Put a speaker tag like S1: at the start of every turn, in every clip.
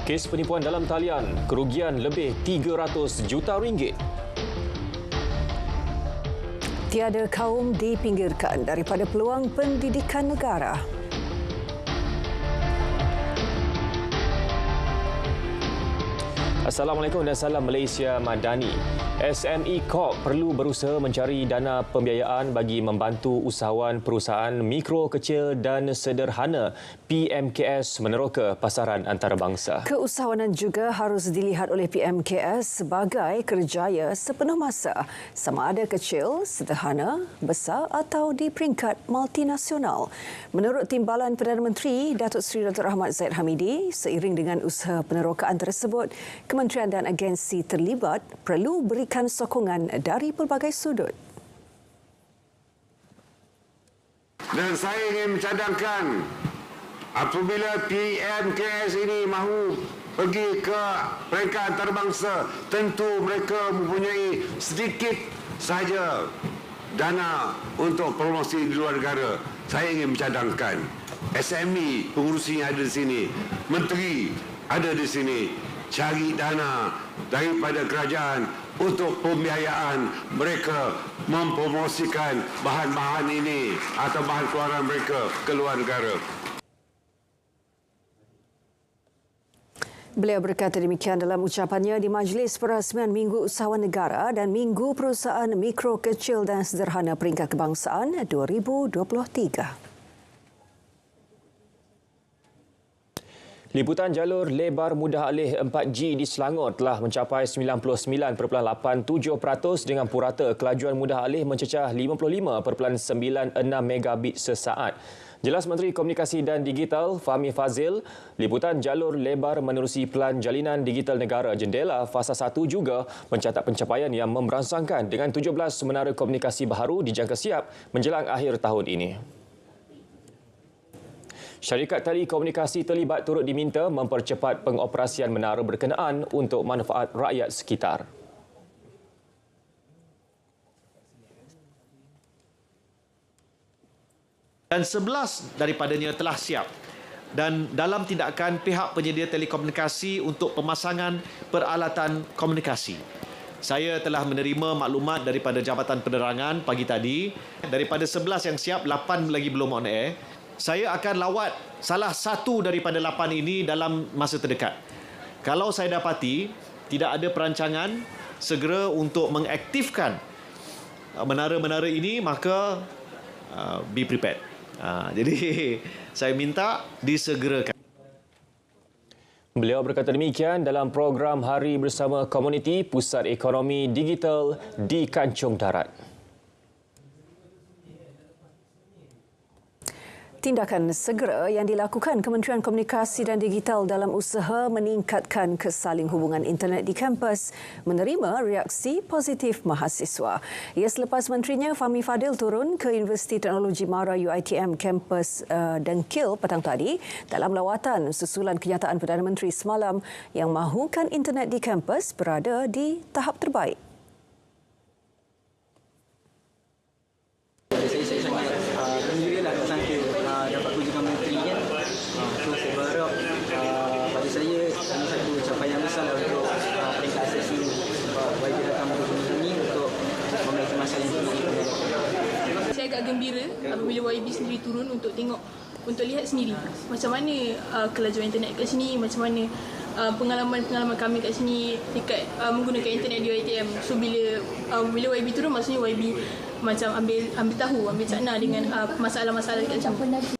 S1: Kes penipuan dalam talian, kerugian lebih 300 juta ringgit.
S2: Tiada kaum dipinggirkan daripada peluang pendidikan negara.
S1: Assalamualaikum dan salam Malaysia Madani. SME Corp perlu berusaha mencari dana pembiayaan bagi membantu usahawan perusahaan mikro, kecil dan sederhana PMKS meneroka pasaran antarabangsa.
S2: Keusahawanan juga harus dilihat oleh PMKS sebagai kerjaya sepenuh masa, sama ada kecil, sederhana, besar atau di peringkat multinasional. Menurut Timbalan Perdana Menteri Datuk Seri Dr. Ahmad Zahid Hamidi, seiring dengan usaha penerokaan tersebut, kementerian dan agensi terlibat perlu berikan sokongan dari pelbagai sudut.
S3: Dan saya ingin mencadangkan apabila PMKS ini mahu pergi ke peringkat antarabangsa, tentu mereka mempunyai sedikit sahaja dana untuk promosi di luar negara. Saya ingin mencadangkan SME pengurusinya ada di sini, menteri ada di sini. Cari dana daripada kerajaan untuk pembiayaan mereka mempromosikan bahan-bahan ini atau bahan keluaran mereka ke luar negara.
S2: Beliau berkata demikian dalam ucapannya di Majlis Perasmian Minggu Usahawan Negara dan Minggu Perusahaan Mikro, Kecil dan Sederhana Peringkat Kebangsaan 2023.
S1: Liputan jalur lebar mudah alih 4G di Selangor telah mencapai 99.87% dengan purata kelajuan mudah alih mencecah 55.96 megabit sesaat. Jelas Menteri Komunikasi dan Digital Fahmi Fadzil, liputan jalur lebar menerusi Pelan Jalinan Digital Negara Jendela Fasa 1 juga mencatat pencapaian yang memberansangkan dengan 17 menara komunikasi baharu dijangka siap menjelang akhir tahun ini. Syarikat telekomunikasi terlibat turut diminta mempercepat pengoperasian menara berkenaan untuk manfaat rakyat sekitar.
S4: Dan 11 daripadanya telah siap. Dan dalam tindakan pihak penyedia telekomunikasi untuk pemasangan peralatan komunikasi. Saya telah menerima maklumat daripada Jabatan Penerangan pagi tadi. Daripada 11 yang siap, 8 lagi belum on air. Saya akan lawat salah satu daripada 8 ini dalam masa terdekat. Kalau saya dapati tidak ada perancangan segera untuk mengaktifkan menara-menara ini, maka be prepared. Jadi saya minta disegerakan.
S1: Beliau berkata demikian dalam program Hari Bersama Komuniti Pusat Ekonomi Digital di Kancung Darat.
S2: Tindakan segera yang dilakukan Kementerian Komunikasi dan Digital dalam usaha meningkatkan kesaling hubungan internet di kampus menerima reaksi positif mahasiswa. Ia selepas menterinya Fahmi Fadzil turun ke Universiti Teknologi Mara UiTM kampus Dengkil petang tadi dalam lawatan susulan kenyataan Perdana Menteri semalam yang mahukan internet di kampus berada di tahap terbaik.
S5: Dapat pujikan menteri kan. So saya berharap pada saya ini satu capaian besar untuk peringkat asesi sebab YB datang bersama ini untuk memiliki masalah internet.
S6: Saya agak gembira apabila YB sendiri turun untuk tengok, untuk lihat sendiri macam mana kelajuan internet kat sini, macam mana pengalaman kami kat sini dekat menggunakan internet di UiTM. So bila YB turun, maksudnya YB macam ambil tahu, ambil cakna dengan masalah-masalah kat sini.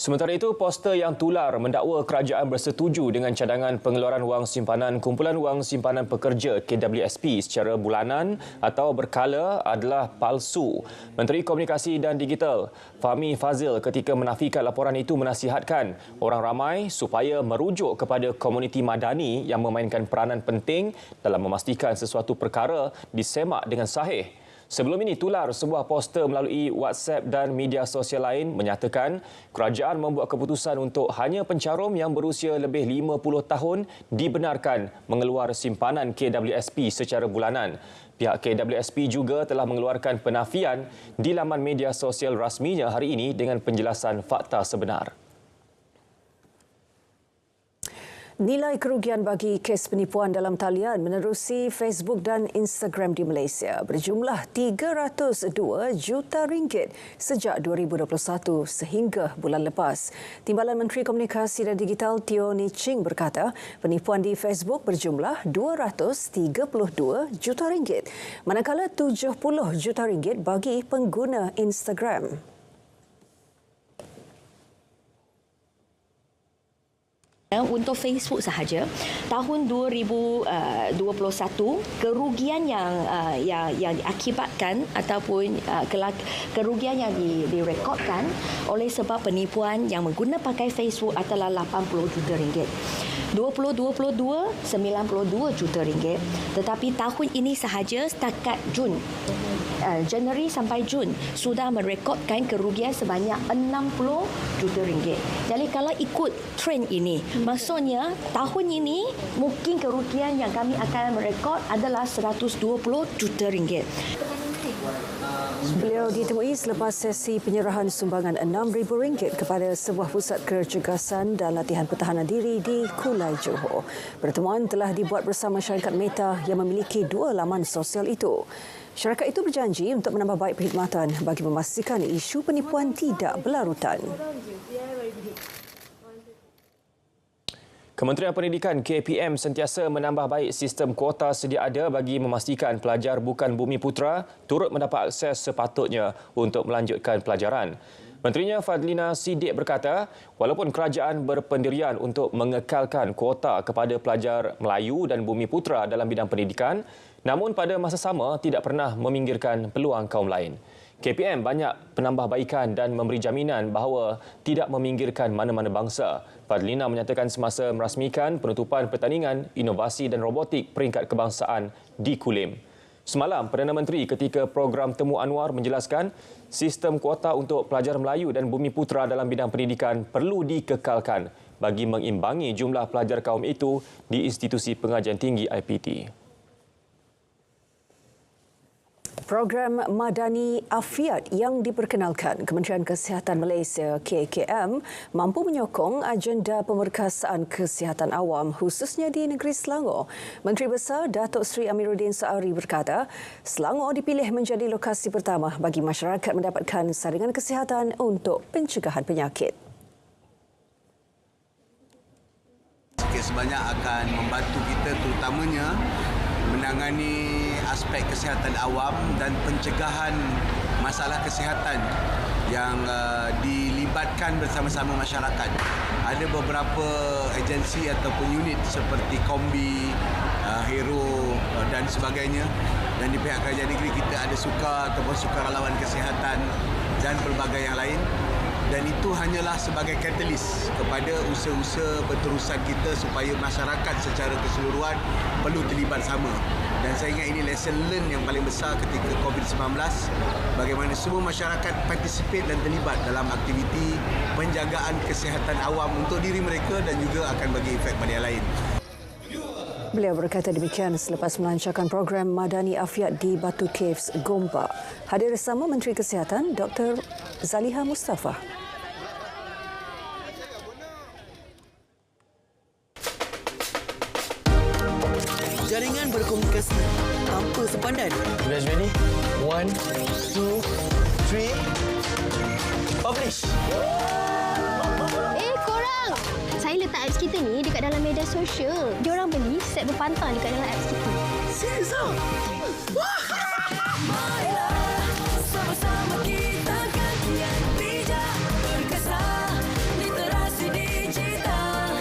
S1: Sementara itu, poster yang tular mendakwa kerajaan bersetuju dengan cadangan pengeluaran wang simpanan Kumpulan Wang Simpanan Pekerja KWSP secara bulanan atau berkala adalah palsu. Menteri Komunikasi dan Digital Fahmi Fadzil ketika menafikan laporan itu menasihatkan orang ramai supaya merujuk kepada komuniti madani yang memainkan peranan penting dalam memastikan sesuatu perkara disemak dengan sahih. Sebelum ini, tular sebuah poster melalui WhatsApp dan media sosial lain menyatakan kerajaan membuat keputusan untuk hanya pencarum yang berusia lebih 50 tahun dibenarkan mengeluar simpanan KWSP secara bulanan. Pihak KWSP juga telah mengeluarkan penafian di laman media sosial rasminya hari ini dengan penjelasan fakta sebenar.
S2: Nilai kerugian bagi kes penipuan dalam talian menerusi Facebook dan Instagram di Malaysia berjumlah 302 juta ringgit sejak 2021 sehingga bulan lepas. Timbalan Menteri Komunikasi dan Digital Teo Ni Ching berkata penipuan di Facebook berjumlah 232 juta ringgit, manakala 70 juta ringgit bagi pengguna Instagram.
S7: Untuk Facebook sahaja, tahun 2021 kerugian yang diakibatkan ataupun kerugian yang direkodkan oleh sebab penipuan yang mengguna pakai Facebook adalah 80 juta ringgit. 2022 92 juta ringgit, tetapi tahun ini sahaja setakat Januari sampai Jun sudah merekodkan kerugian sebanyak 60 juta ringgit. Jadi kalau ikut trend ini, maksudnya tahun ini mungkin kerugian yang kami akan merekod adalah 120 juta ringgit.
S2: Beliau ditemui selepas sesi penyerahan sumbangan RM6,000 kepada sebuah pusat kecergasan dan latihan pertahanan diri di Kulai Johor. Pertemuan telah dibuat bersama syarikat Meta yang memiliki 2 laman sosial itu. Syarikat itu berjanji untuk menambah baik perkhidmatan bagi memastikan isu penipuan tidak berlarutan.
S1: Kementerian Pendidikan KPM sentiasa menambah baik sistem kuota sedia ada bagi memastikan pelajar bukan bumi putera turut mendapat akses sepatutnya untuk melanjutkan pelajaran. Menterinya Fadlina Siddiq berkata, walaupun kerajaan berpendirian untuk mengekalkan kuota kepada pelajar Melayu dan bumi putera dalam bidang pendidikan, namun pada masa sama tidak pernah meminggirkan peluang kaum lain. KPM banyak penambahbaikan dan memberi jaminan bahawa tidak meminggirkan mana-mana bangsa. Fadlina menyatakan semasa merasmikan penutupan pertandingan inovasi dan robotik peringkat kebangsaan di Kulim. Semalam, Perdana Menteri ketika program Temu Anwar menjelaskan sistem kuota untuk pelajar Melayu dan bumi putera dalam bidang pendidikan perlu dikekalkan bagi mengimbangi jumlah pelajar kaum itu di institusi pengajian tinggi IPT.
S2: Program Madani Afiat yang diperkenalkan Kementerian Kesihatan Malaysia KKM mampu menyokong agenda pemerkasaan kesihatan awam khususnya di negeri Selangor. Menteri Besar Datuk Seri Amiruddin Saari berkata, Selangor dipilih menjadi lokasi pertama bagi masyarakat mendapatkan saringan kesihatan untuk pencegahan penyakit.
S8: Sebanyak akan membantu kita terutamanya menangani aspek kesihatan awam dan pencegahan masalah kesihatan yang dilibatkan bersama-sama masyarakat. Ada beberapa agensi ataupun unit seperti Kombi, Hero dan sebagainya, dan di pihak kerajaan negeri kita ada SUKA ataupun sukarelawan kesihatan dan pelbagai yang lain. Dan itu hanyalah sebagai katalis kepada usaha-usaha berterusan kita supaya masyarakat secara keseluruhan perlu terlibat sama. Dan saya ingat ini lesson learn yang paling besar ketika COVID-19, bagaimana semua masyarakat participate dan terlibat dalam aktiviti penjagaan kesihatan awam untuk diri mereka dan juga akan bagi efek pada yang lain.
S2: Beliau berkata demikian selepas melancarkan program Madani Afiat di Batu Caves, Gombak. Hadir bersama Menteri Kesihatan Dr. Zaliha Mustafa.
S9: Jaringan berkomunikasi tanpa sempadan.
S10: You guys ready? 1, 2, 3. Publish!
S11: Korang! Saya letak apps kita ni dekat dalam media sosial. Diorang beli set berpantang dekat dalam apps kita.
S9: Serius tau?
S11: Sama-sama kita kan kian bijak berkesan literasi digital.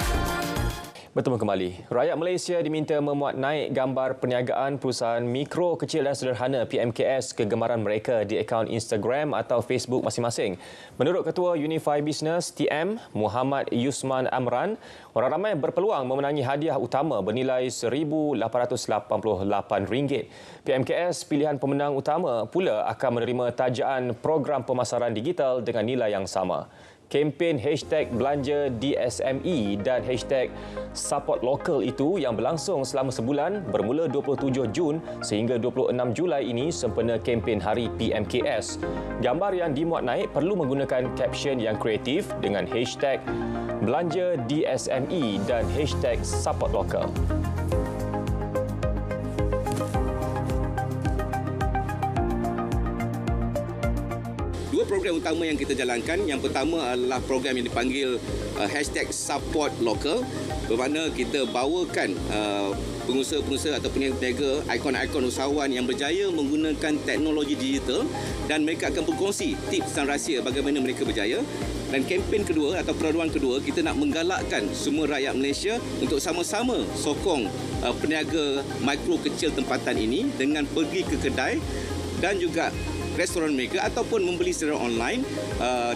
S1: Bertemu kembali. Rakyat Malaysia diminta memuat naik gambar perniagaan perusahaan mikro, kecil dan sederhana PMKS kegemaran mereka di akaun Instagram atau Facebook masing-masing. Menurut Ketua Unify Business TM Muhammad Yusman Amran, orang ramai berpeluang memenangi hadiah utama bernilai RM1,888. PMKS pilihan pemenang utama pula akan menerima tajaan program pemasaran digital dengan nilai yang sama. kempen #belanja DSME dan #supportlocal itu yang berlangsung selama sebulan bermula 27 Jun sehingga 26 Julai ini sempena kempen Hari PMKS. Gambar yang dimuat naik perlu menggunakan caption yang kreatif dengan #belanja DSME dan #supportlocal.
S12: Dua program utama yang kita jalankan. Yang pertama adalah program yang dipanggil #supportlocal, bermakna kita bawakan pengusaha-pengusaha atau peniaga, ikon-ikon usahawan yang berjaya menggunakan teknologi digital dan mereka akan berkongsi tips dan rahsia bagaimana mereka berjaya. Dan kempen kedua atau peraduan kedua, kita nak menggalakkan semua rakyat Malaysia untuk sama-sama sokong peniaga mikro kecil tempatan ini dengan pergi ke kedai dan juga restoran mereka ataupun membeli secara online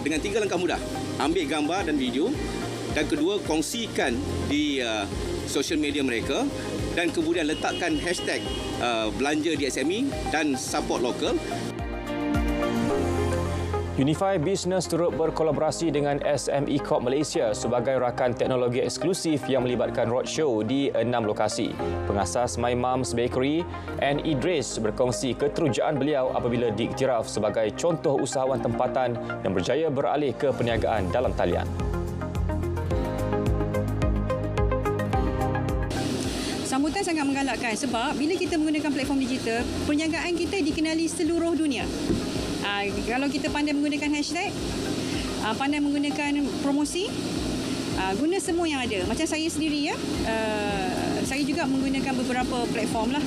S12: dengan 3 langkah mudah. Ambil gambar dan video, dan kedua kongsikan di social media mereka, dan kemudian letakkan #belanja DSME dan support local.
S1: Unify Business turut berkolaborasi dengan SME Corp Malaysia sebagai rakan teknologi eksklusif yang melibatkan roadshow di 6 lokasi. Pengasas My Mom's Bakery, Anne Idris, berkongsi keterujaan beliau apabila diiktiraf sebagai contoh usahawan tempatan yang berjaya beralih ke perniagaan dalam talian.
S13: Sambutan sangat menggalakkan sebab bila kita menggunakan platform digital, perniagaan kita dikenali seluruh dunia. Kalau kita pandai menggunakan hashtag, pandai menggunakan promosi, guna semua yang ada. Macam saya sendiri saya juga menggunakan beberapa platform lah,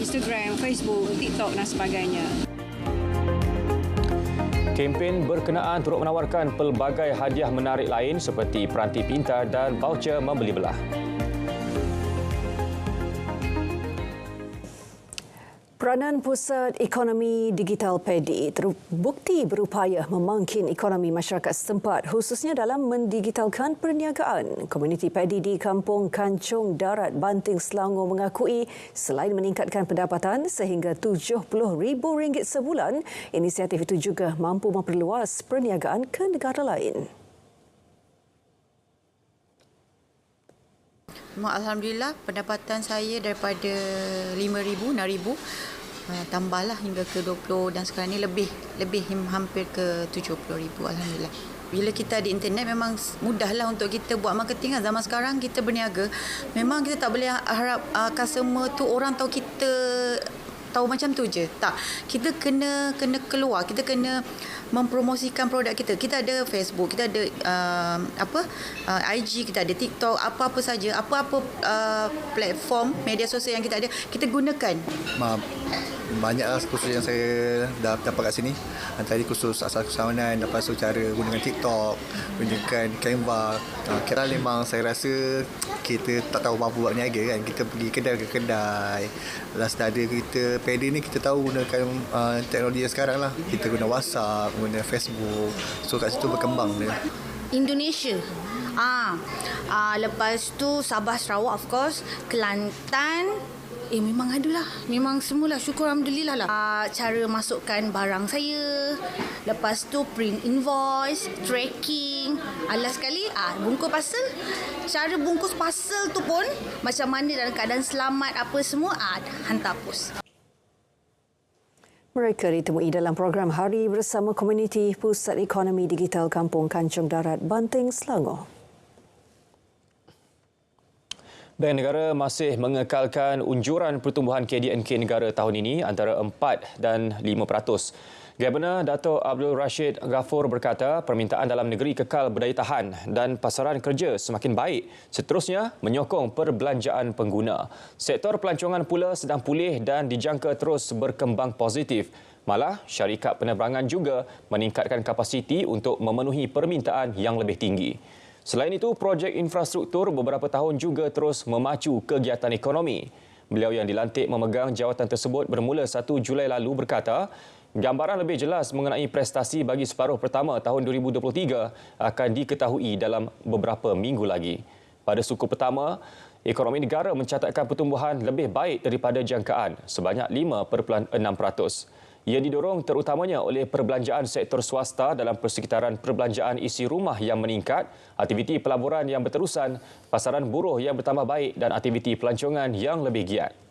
S13: Instagram, Facebook, TikTok dan sebagainya.
S1: Kempen berkenaan turut menawarkan pelbagai hadiah menarik lain seperti peranti pintar dan voucher membeli belah.
S2: Peranan Pusat Ekonomi Digital PEDI terbukti berupaya memangkin ekonomi masyarakat setempat khususnya dalam mendigitalkan perniagaan. Komuniti PEDI di Kampung Kancung Darat, Banting, Selangor mengakui selain meningkatkan pendapatan sehingga RM70,000 sebulan, inisiatif itu juga mampu memperluas perniagaan ke negara lain.
S14: Alhamdulillah, pendapatan saya daripada RM5,000, RM6,000 tambahlah hingga ke 20 dan sekarang ni lebih hampir ke RM70,000. Alhamdulillah. Bila kita di internet memang mudahlah untuk kita buat marketing. Zaman sekarang kita berniaga, memang kita tak boleh harap customer tu orang tahu kita tahu macam tu je. Tak. Kita kena keluar, kita kena mempromosikan produk kita. Kita ada Facebook, kita ada IG, kita ada TikTok, apa-apa saja, apa-apa platform media sosial yang kita ada, kita gunakan.
S15: Banyaklah kursus yang saya dah dapat kat sini. Antara kursus asal usahawanan, lepas tu cara gunakan TikTok, gunakan Canva. Kira memang saya rasa kita tak tahu mampu buat niaga kan. Kita pergi kedai ke kedai. Last ada kita PEDI ni kita tahu gunakan teknologi yang sekarang lah. Kita guna WhatsApp, guna Facebook. So kat situ berkembang dia.
S16: Indonesia. Lepas tu Sabah, Sarawak, of course, Kelantan. Memang adalah. Memang semualah. Syukur Alhamdulillah lah. Cara masukkan barang saya. Lepas tu print invoice, tracking. Last sekali, bungkus parcel. Cara bungkus parcel tu pun macam mana dalam keadaan selamat apa semua, hantar pos.
S2: Mereka ditemui dalam program Hari Bersama Komuniti Pusat Ekonomi Digital Kampung Kancung Darat, Banting, Selangor.
S1: Bank Negara masih mengekalkan unjuran pertumbuhan KDNK negara tahun ini antara 4 dan 5%. Gabenor Dato' Abdul Rashid Ghafur berkata permintaan dalam negeri kekal berdaya tahan dan pasaran kerja semakin baik, seterusnya menyokong perbelanjaan pengguna. Sektor pelancongan pula sedang pulih dan dijangka terus berkembang positif. Malah, syarikat penerbangan juga meningkatkan kapasiti untuk memenuhi permintaan yang lebih tinggi. Selain itu, projek infrastruktur beberapa tahun juga terus memacu kegiatan ekonomi. Beliau yang dilantik memegang jawatan tersebut bermula 1 Julai lalu berkata, gambaran lebih jelas mengenai prestasi bagi separuh pertama tahun 2023 akan diketahui dalam beberapa minggu lagi. Pada suku pertama, ekonomi negara mencatatkan pertumbuhan lebih baik daripada jangkaan sebanyak 5.6%. Ia didorong terutamanya oleh perbelanjaan sektor swasta dalam persekitaran perbelanjaan isi rumah yang meningkat, aktiviti pelaburan yang berterusan, pasaran buruh yang bertambah baik dan aktiviti pelancongan yang lebih giat.